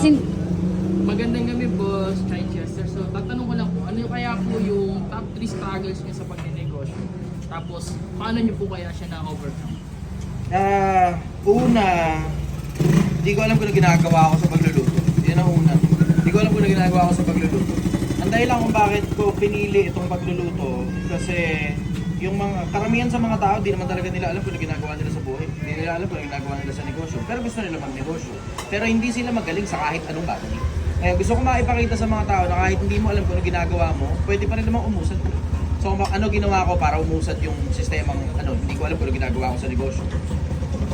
Magandang gabi, boss, Chichester. So, tatanong ko lang po, ano kaya po yung top 3 struggles niyo sa pagnenegosyo? Tapos, paano niyo po kaya siya na-overcome? Una, hindi ko alam kung ano ginagawa ko sa pagluluto. Yan ang una. Hindi ko alam kung ano ginagawa ko sa pagluluto. Ang dahilan kung bakit ko pinili itong pagluluto, kasi yung mga karamihan sa mga tao, di naman talaga nila alam kung ano ginagawa nila sa buhay. Hindi nila alam kung ano ginagawa nila sa negosyo. Pero gusto nila magnegosyo. Pero hindi sila magaling sa kahit anong bagay. Kaya gusto ko maipakita sa mga tao na kahit hindi mo alam kung ano ginagawa mo, pwede pa rin namang umusad. So ano ginawa ko para umusad yung sistemang hindi ko alam kung ano ginagawa ko sa negosyo.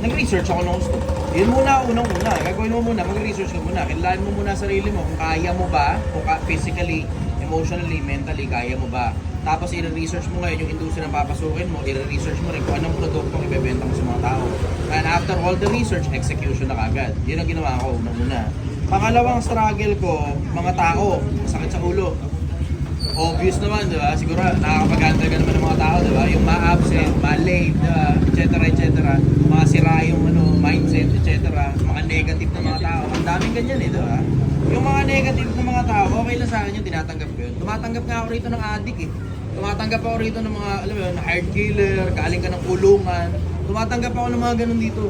Nag-research ako ng gusto. Yun muna, unang-una. Gagawin mo muna, mag-research ka muna. Kailangan mo muna sarili mo kung kaya mo ba, kung physically, emotionally, mentally, kaya mo ba. Tapos i-research mo ngayon yung industry na papasukin mo, i-research mo rin kung anong produkto ang ibebenta mo sa mga tao. And after all the research, execution na kagad. Yun ang ginawa ko, unang-una. Pangalawang struggle ko, mga tao, masakit sa ulo. Obvious naman, di ba? Siguro nakakapag-handle ka naman ng mga tao, di ba? Yung ma-absent, ma-late, di ba? Etc. Mga sira yung mindset, etc. Mga negative na mga tao. Ang daming ganyan eh, di ba? Yung mga negative na mga tao, okay lang sa akin yun, tinatanggap ko yun. Tumatanggap nga ako rito ng addict eh. Tumatanggap ako rito ng mga, alam mo yun, hard killer, galing ka ng kulungan. Tumatanggap ako ng mga ganun dito.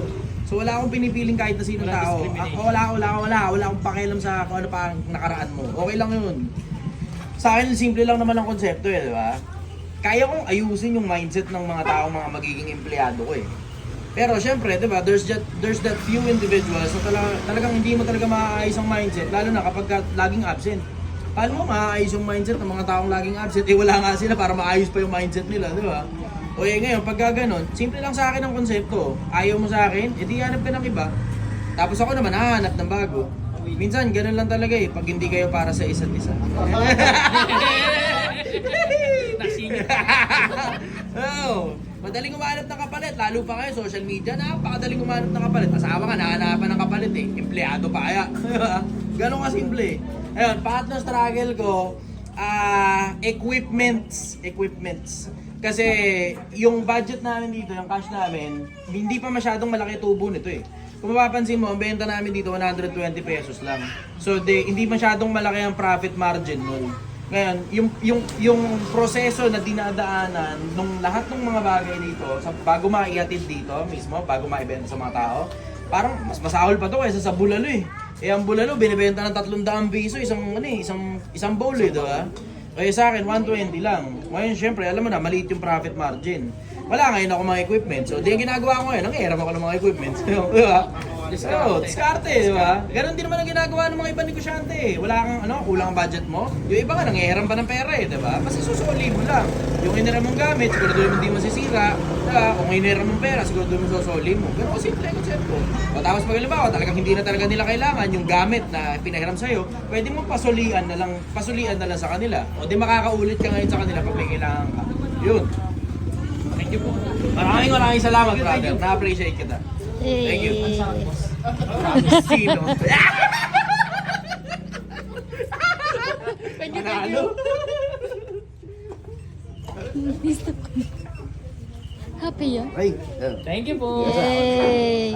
So wala akong pinipiling kahit na sino tao. Wala akong pakialam sa kung ano pa ang nakaraan mo. Okay lang yun. Sa akin, simple lang naman ang konsepto eh, di ba? Kaya kong ayusin yung mindset ng mga taong mga magiging empleyado ko eh. Pero syempre, di ba, there's that few individuals na talagang hindi mo talaga maaayos ang mindset, lalo na kapag laging absent. Paano mo maaayos yung mindset ng mga taong laging absent? Eh wala nga sila para maayos pa yung mindset nila, di ba? O ngayon, pagka ganun, simple lang sa akin ang konsepto. Ayaw mo sa akin, edi hanap ka ng iba. Tapos ako naman, hahanap ng bago. Minsan, ganun lang talaga eh, pag hindi kayo para sa isa't isa. Nasingit. Madaling umanap ng kapalit, lalo pa kayo, social media, napakadaling umanap ng kapalit. Asawa ka, nahanapan ng kapalit eh, empleyado pa kaya. Ganun ka simple eh. Ayun, pangatlong struggle ko, equipments. Kasi yung budget namin dito, yung cash namin, hindi pa masyadong malaki tubo nito eh. Kung mapapansin mo, ang benta namin dito 120 pesos lang. So hindi masyadong malaki ang profit margin nun. Ngayon, yung proseso na dinadaanan nung lahat ng mga bagay dito, bago maihatid dito mismo, bago maibenta sa mga tao, parang mas masahol pa to kaysa sa bulalo eh. Eh ang bulalo binibenta ng 300 piso isang bowl eh, di ba? Kaya sa akin 120 lang. Ngayon syempre, alam mo na, maliit yung profit margin. Wala ngayon ako mga equipment. So, di yung ginagawa ko ngayon, nangihiram ako ng mga equipment. Di ba? Diskarte, di ba? Ganon din naman ang ginagawa ng mga ibang negosyante. Wala kang, kulang ang budget mo. Yung iba nga, nangihiram pa ng pera eh, di ba? Kasi susuli mo lang. Yung hiniram mong gamit, siguraduhin mo hindi masisira. Diba? Kung hiniram mong pera, siguraduhin mo susuli mo. Ganun ko simple ang konsepto. O tapos pag halimbawa, talagang hindi na talaga nila kailangan yung gamit na pinahiram sa'yo, pwede mo pasulian na lang sa kanila. O di makakaulit ka ngayon sa kanila pag may kailangan ka. Yun. Thank you po. Maraming salamat, brother. Na-appreciate kita. Thank you. Sino? Panalo. Happy yun? Ay, Thank you po. Yay!